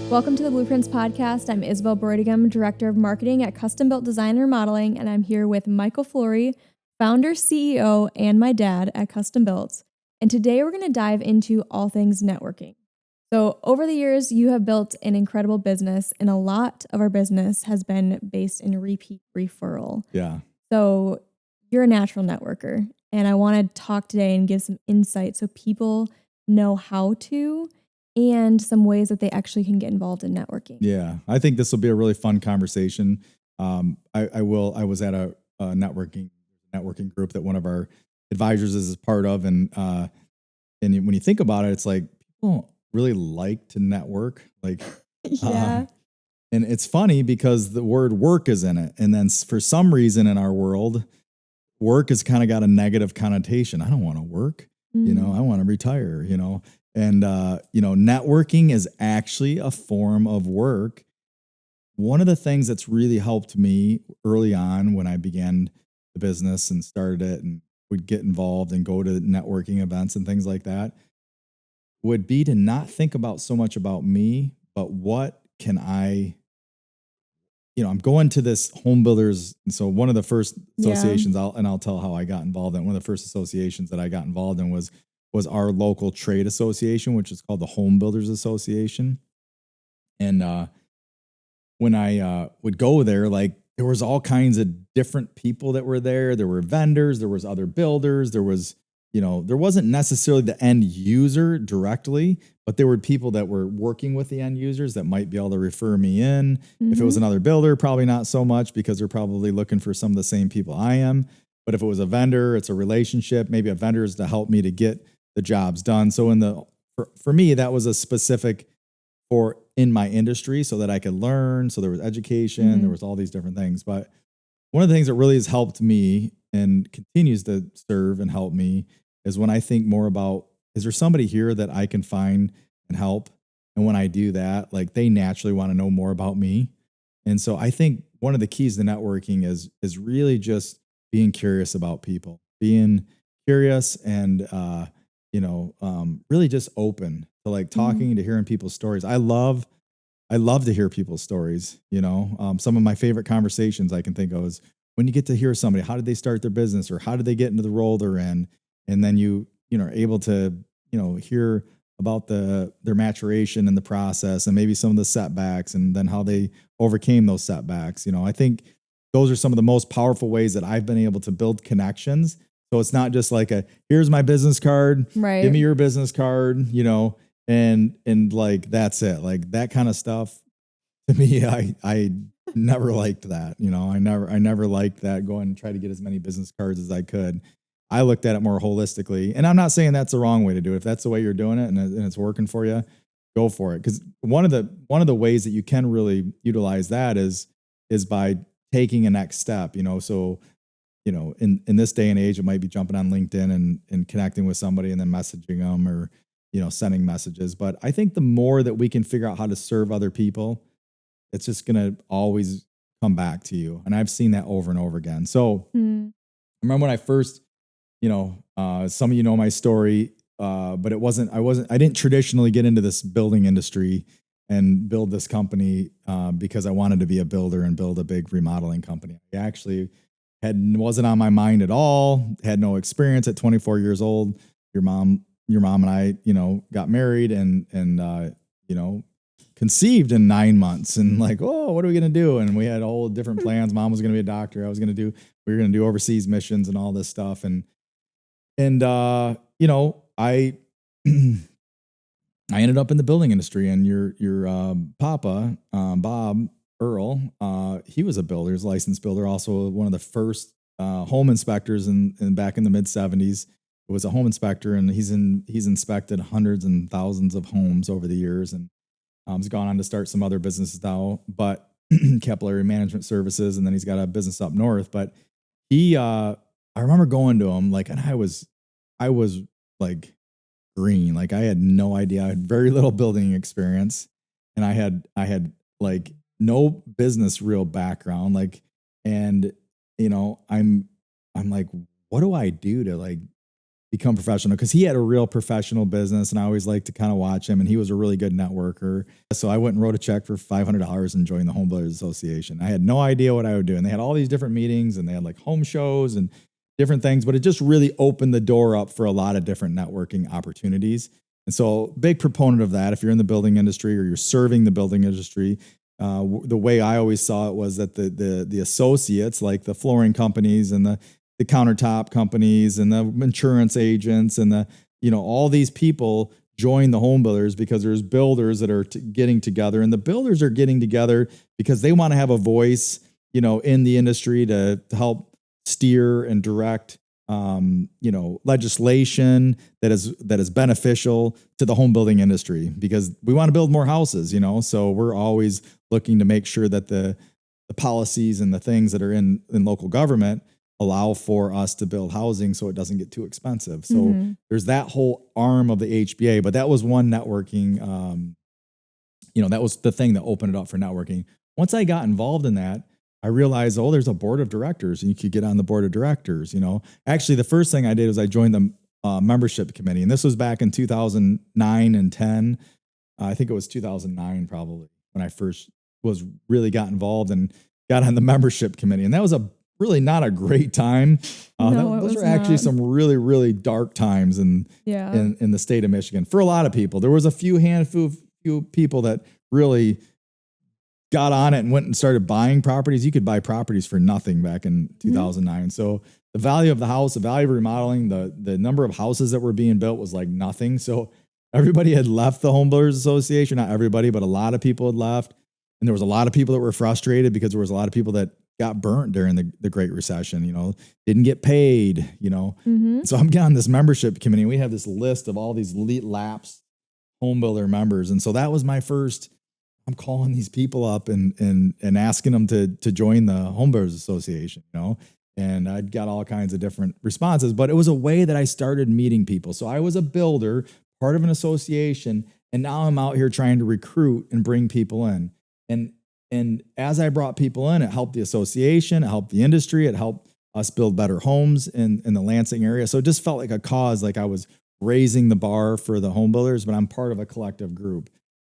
Welcome to the Blueprints Podcast. I'm Isabelle Bräutigam, Director of Marketing at Custom Built Design and Remodeling, and I'm here with Michael Flory, founder, CEO, and my dad at Custom Built. And today we're going to dive into all things networking. So over the years, you have built an incredible business, and a lot of our business has been based in repeat referral. Yeah. So you're a natural networker, and I want to talk today and give some insight so people know how to and some ways that they actually can get involved in networking. Yeah. I think this will be a really fun conversation. I was at a networking group that one of our advisors is part of. And when you think about it, it's like people don't really like to network. Like, Yeah. And it's funny because the word work is in it. And then for some reason in our world, work has kind of got a negative connotation. I don't want to work, I want to retire, And, networking is actually a form of work. One of the things that's really helped me early on when I began the business and started it and would get involved and go to networking events and things like that would be to not think about so much about me, but what can I'm going to this home builders. And so one of the first associations, I'll tell how I got involved in. One of the first associations that I got involved in was our local trade association, which is called the Home Builders Association. And when I would go there, like there was all kinds of different people that were there. There were vendors, there was other builders, there wasn't necessarily the end user directly, but there were people that were working with the end users that might be able to refer me in. Mm-hmm. If it was another builder, probably not so much because they're probably looking for some of the same people I am. But if it was a vendor, it's a relationship. Maybe a vendor is to help me to get the jobs done. So for me, that was a specific for in my industry so that I could learn. So there was education, there was all these different things. But one of the things that really has helped me and continues to serve and help me is when I think more about, is there somebody here that I can find and help? And when I do that, like they naturally want to know more about me. And so I think one of the keys to networking is really just being curious about people, being curious and, really just open to like talking, to hearing people's stories. I love to hear people's stories. Some of my favorite conversations I can think of is when you get to hear somebody, how did they start their business or how did they get into the role they're in? And then you are able to, hear about their maturation in the process and maybe some of the setbacks and then how they overcame those setbacks. I think those are some of the most powerful ways that I've been able to build connections. So it's not just like here's my business card, right? Give me your business card, and like, that's it. Like that kind of stuff to me, I never liked that. I never liked that, going and try to get as many business cards as I could. I looked at it more holistically, and I'm not saying that's the wrong way to do it. If that's the way you're doing it and it's working for you, go for it. Because one of the ways that you can really utilize that is by taking a next step. So in this day and age, it might be jumping on LinkedIn and connecting with somebody and then messaging them or sending messages. But I think the more that we can figure out how to serve other people, it's just going to always come back to you. And I've seen that over and over again. So I remember when I first, some of you know my story, but I didn't traditionally get into this building industry and build this company because I wanted to be a builder and build a big remodeling company. I actually wasn't on my mind at all, had no experience at 24 years old. Your mom and I, got married and conceived in 9 months and like, oh, what are we going to do? And we had all different plans. Mom was going to be a doctor. We were going to do overseas missions and all this stuff. And I I ended up in the building industry, and your papa, Bob Earl, he was a builder, he's a licensed builder, also one of the first home inspectors in back in the mid 70s. It was a home inspector, and he's inspected hundreds and thousands of homes over the years, and he's gone on to start some other businesses now, but capillary management services, and then he's got a business up north. But I remember going to him and I was like green, like I had no idea. I had very little building experience, and I had like no business real background, and I'm like, what do I do to become professional, because he had a real professional business, and I always liked to kind of watch him, and he was a really good networker. So I went and wrote a check for $500 and joined the Home Builders Association. I had no idea what I would do, and they had all these different meetings, and they had like home shows and different things, but it just really opened the door up for a lot of different networking opportunities. And so, big proponent of that. If you're in the building industry or you're serving the building industry, the way I always saw it was that the associates, like the flooring companies and the countertop companies and the insurance agents and all these people join the home builders because there's builders that are getting together, and the builders are getting together because they want to have a voice, in the industry to help steer and direct, legislation that is beneficial to the home building industry, because we want to build more houses, so we're always looking to make sure that the policies and the things that are in local government allow for us to build housing so it doesn't get too expensive. So there's that whole arm of the HBA, but that was one networking, that was the thing that opened it up for networking. Once I got involved in that, I realized, there's a board of directors, and you could get on the board of directors. Actually, the first thing I did was I joined the membership committee, and this was back in 2009 and 10. I think it was 2009 probably when I first got involved and got on the membership committee, and that was really not a great time. Those were actually some really, really dark times in the state of Michigan for a lot of people. There was a few people that really got on it and went and started buying properties. You could buy properties for nothing back in 2009. So the value of the house, the value of remodeling, the number of houses that were being built was like nothing. So everybody had left the Home Builders Association. Not everybody, but a lot of people had left. And there was a lot of people that were frustrated because there was a lot of people that got burnt during the Great Recession, didn't get paid, So I'm getting on this membership committee, and we have this list of all these lapsed home builder members. And so that was my first, I'm calling these people up and asking them to join the Home Builders Association, and I got all kinds of different responses, but it was a way that I started meeting people. So I was a builder, part of an association, and now I'm out here trying to recruit and bring people in. And as I brought people in, it helped the association, it helped the industry, it helped us build better homes in the Lansing area. So it just felt like a cause, like I was raising the bar for the home builders, but I'm part of a collective group.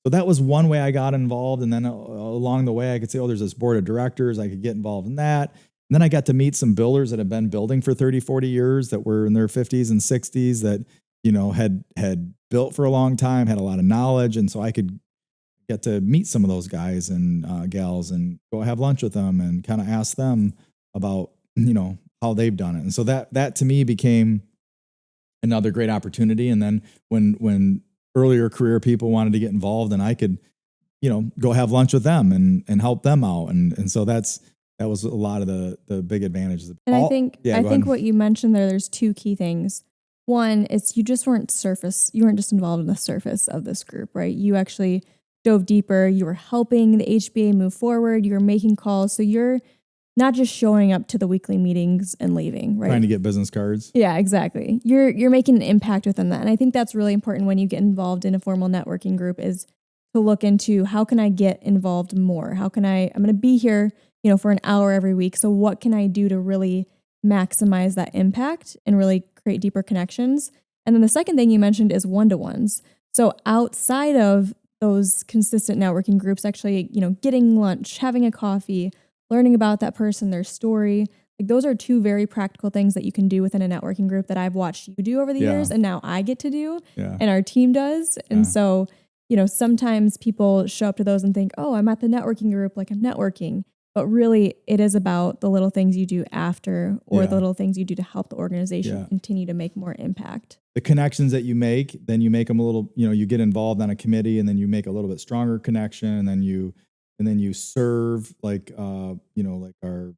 So that was one way I got involved. And then along the way, I could say, there's this board of directors. I could get involved in that. And then I got to meet some builders that have been building for 30, 40 years that were in their 50s and 60s that, had built for a long time, had a lot of knowledge. And so I could get to meet some of those guys and gals and go have lunch with them and kind of ask them about, how they've done it. And so that to me became another great opportunity. And then when earlier career people wanted to get involved, and I could, go have lunch with them and help them out. And so that was a lot of the big advantages. And I think what you mentioned there's two key things. One is you weren't just involved in the surface of this group, right? You actually dove deeper. You were helping the HBA move forward. You were making calls. So you're not just showing up to the weekly meetings and leaving, right? Trying to get business cards. Yeah, exactly. You're making an impact within that. And I think that's really important when you get involved in a formal networking group, is to look into, how can I get involved more? I'm going to be here, for an hour every week. So what can I do to really maximize that impact and really create deeper connections? And then the second thing you mentioned is one-to-ones. So outside of those consistent networking groups, actually, getting lunch, having a coffee, learning about that person, their story, like those are two very practical things that you can do within a networking group that I've watched you do over the years, and now I get to do, and our team does. And so, sometimes people show up to those and think, I'm at the networking group, like I'm networking. But really, it is about the little things you do after, or the little things you do to help the organization continue to make more impact. The connections that you make, then you make them a little, you get involved on a committee, and then you make a little bit stronger connection, and then you serve, like like our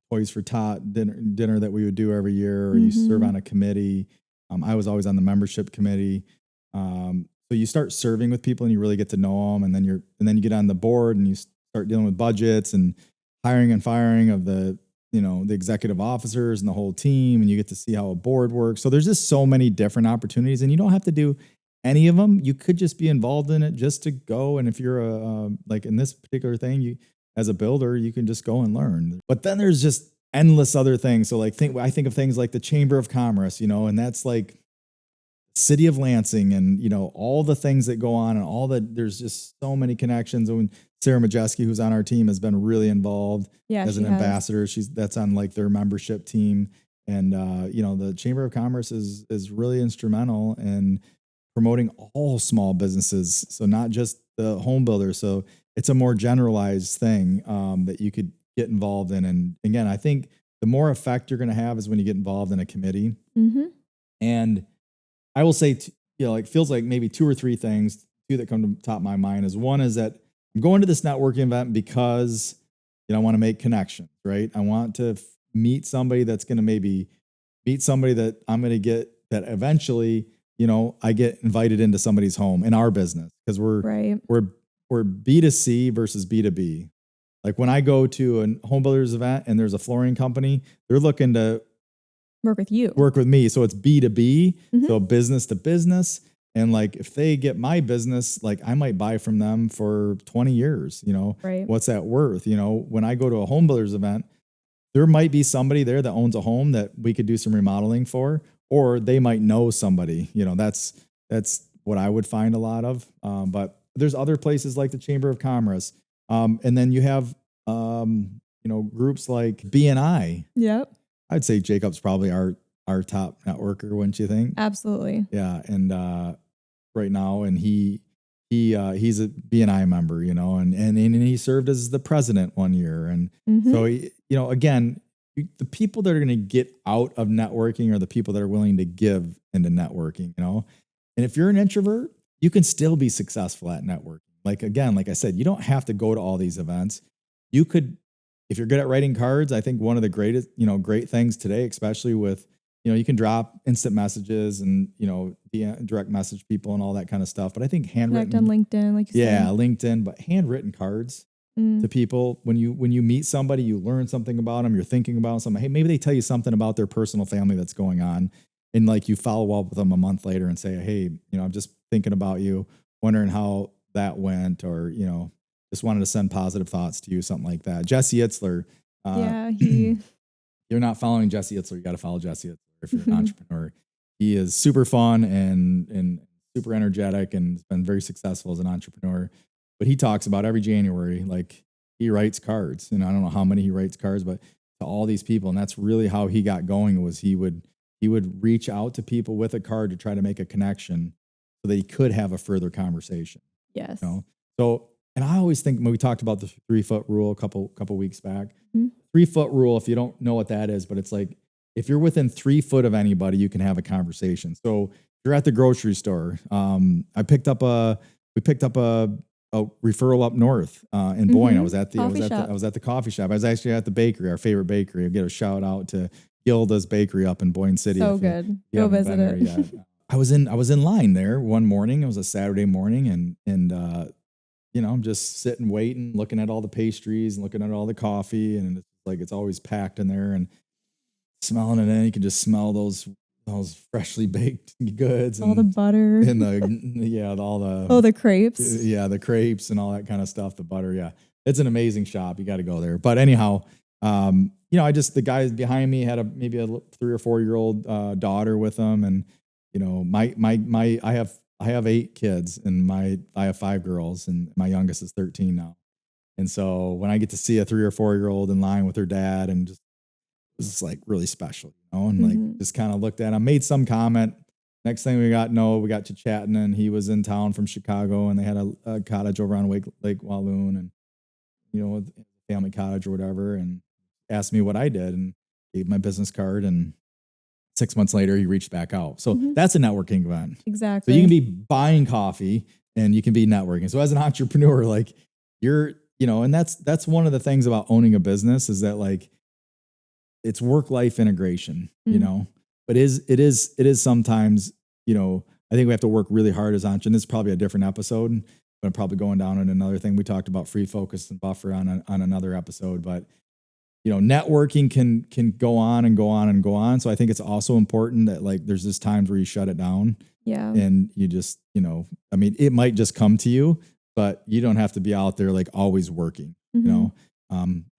Toys for Tot dinner that we would do every year, or you serve on a committee. I was always on the membership committee. So you start serving with people, and you really get to know them, and then you get on the board, and you start dealing with budgets and hiring and firing of the executive officers and the whole team, and you get to see how a board works. So there's just so many different opportunities, and you don't have to do any of them. You could just be involved in it just to go. And if you're like in this particular thing, as a builder, you can just go and learn. But then there's just endless other things. So I think of things like the Chamber of Commerce, and that's like city of Lansing and, all the things that go on and there's just so many connections. And Sarah Majeski, who's on our team, has been really involved as an ambassador. That's on like their membership team. And, the Chamber of Commerce is really instrumental in promoting all small businesses. So not just the home builders. So it's a more generalized thing that you could get involved in. And again, I think the more effect you're going to have is when you get involved in a committee. Mm-hmm. And I will say, it feels like maybe two or three things, two that come to the top of my mind is one is that I'm going to this networking event because, I want to make connections, right? I want to meet somebody that's going to maybe meet somebody that I'm going to get that eventually, I get invited into somebody's home in our business because we're B2C versus B2B. Like when I go to a home builders event and there's a flooring company, they're looking to work with me. So it's B2B, so business to business. And like, if they get my business, like I might buy from them for 20 years, what's that worth? When I go to a home builders event, there might be somebody there that owns a home that we could do some remodeling for, or they might know somebody, that's what I would find a lot of. But there's other places like the Chamber of Commerce. And then you have, groups like BNI. Yep. I'd say Jacob's probably our top networker, wouldn't you think? Absolutely. Yeah. And, right now, and he's a BNI member, and he served as the president one year. And so, again, the people that are going to get out of networking are the people that are willing to give into networking, and if you're an introvert, you can still be successful at networking. Like I said, you don't have to go to all these events. You could, if you're good at writing cards, I think one of the greatest, great things today, especially with, you can drop instant messages and, direct message people and all that kind of stuff. But I think handwritten. Connect on LinkedIn, like you said. Yeah, LinkedIn, but handwritten cards to people. When you meet somebody, you learn something about them, you're thinking about something. Hey, maybe they tell you something about their personal family that's going on. And like you follow up with them a month later and say, hey, I'm just thinking about you, wondering how that went, or, just wanted to send positive thoughts to you, something like that. Jesse Itzler. You're not following Jesse Itzler. You got to follow Jesse Itzler if you're an entrepreneur. He is super fun and super energetic and has been very successful as an entrepreneur. But he talks about every January, like he writes cards, and I don't know how many he writes cards, but to all these people. And that's really how he got going, was he would reach out to people with a card to try to make a connection so that he could have a further conversation. Yes. So, and I always think when we talked about the 3-foot rule a couple weeks back, 3-foot rule, if you don't know what that is, but it's like, if you're within 3 foot of anybody, you can have a conversation. So if you're at the grocery store, we picked up a referral up north in Boyne. I was at the coffee shop. I was actually at the bakery, our favorite bakery. I get a shout out to Gilda's Bakery up in Boyne City. So good. Go visit it. I was in line there one morning. It was a Saturday morning, and I'm just sitting, waiting, looking at all the pastries and looking at all the coffee, and it's like it's always packed in there, and smelling it in. You can just smell those freshly baked goods, all the butter and the crepes. The crepes and all that kind of stuff. The butter, yeah, it's an amazing shop. You got to go there. But anyhow, the guys behind me had maybe a 3 or 4 year old daughter with them, and I have 8 kids, and I have 5 girls, and my youngest is 13 now. And so when I get to see a 3 or 4 year old in line with her dad, and just, it was like really special, and like just kind of looked at him, made some comment. Next thing we got to chatting, and he was in town from Chicago, and they had a cottage over on Lake Walloon, and a family cottage or whatever, and asked me what I did, and gave my business card, and 6 months later he reached back out. So that's a networking event. Exactly. So you can be buying coffee and you can be networking. So as an entrepreneur, like and that's one of the things about owning a business, is that like it's work-life integration, but it is sometimes, I think we have to work really hard as entrepreneurs. This is probably a different episode, but I'm probably going down in another thing. We talked about free focus and buffer on another episode, but networking can go on and go on and go on. So I think it's also important that like there's just times where you shut it down. Yeah. And you just, it might just come to you, but you don't have to be out there like always working,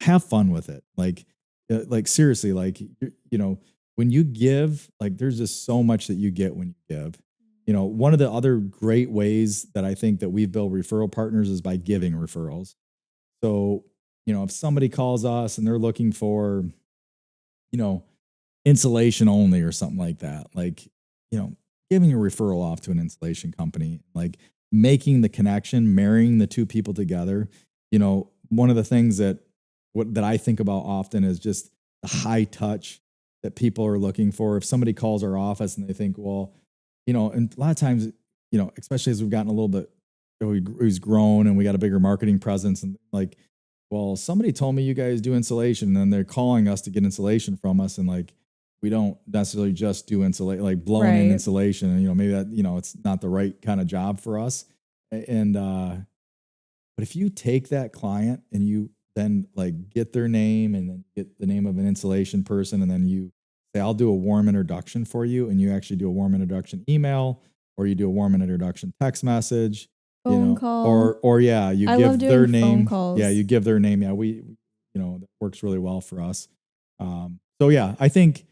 have fun with it. Like seriously, like, when you give, like there's just so much that you get when you give. One of the other great ways that I think that we've built referral partners is by giving referrals. So, if somebody calls us and they're looking for, you know, insulation only or something like that, like, giving a referral off to an insulation company, like making the connection, marrying the two people together. One of the things that I think about often is just the high touch that people are looking for. If somebody calls our office and they think, well, and a lot of times, especially as we've gotten a little bit, we've grown and we got a bigger marketing presence, and like, well, somebody told me you guys do insulation, and then they're calling us to get insulation from us, and like, we don't necessarily just do insulate, like blowing in insulation, and maybe that it's not the right kind of job for us. And but if you take that client and you then like get their name and then get the name of an insulation person, and then you say, I'll do a warm introduction for you, and you actually do a warm introduction email, or you do a warm introduction text message, phone call, or yeah, you I give their name. Calls. Yeah, you give their name. Yeah, that works really well for us. So yeah, I think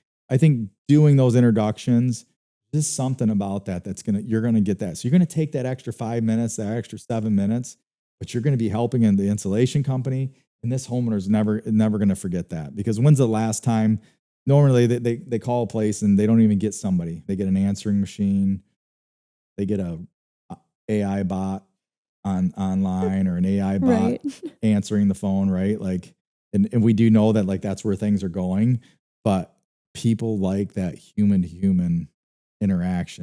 doing those introductions, there's something about you're gonna get that. So you're gonna take that extra 5 minutes, that extra 7 minutes, but you're gonna be helping in the insulation company, and this homeowner's never gonna forget that, because when's the last time? Normally they call a place and they don't even get somebody. They get an answering machine, they get a AI bot online, or an AI bot answering the phone, right? Like, and we do know that like that's where things are going, but people like that human to human interaction.